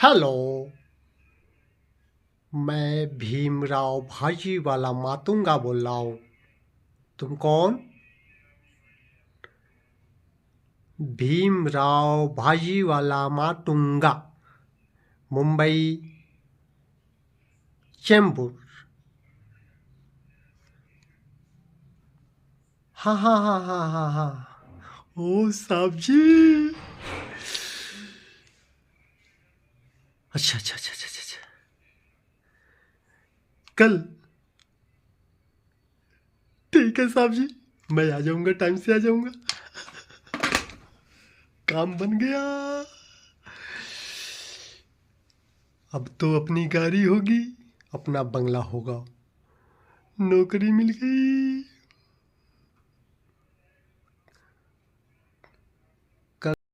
Hello, मैं भीमराव भाजी वाला मातुंगा बोल रहा हूँ। तुम कौन? भीमराव भाजी वाला मातुंगा, मुंबई चेंबूर। हाँ हाँ हाँ हाँ हाँ हाँ। ओ साहब जी। अच्छा अच्छा अच्छा अच्छा अच्छा। कल? ठीक है साहब जी, मैं आ जाऊंगा, टाइम से आ जाऊंगा। काम बन गया। अब तो अपनी गाड़ी होगी, अपना बंगला होगा, नौकरी मिल गई।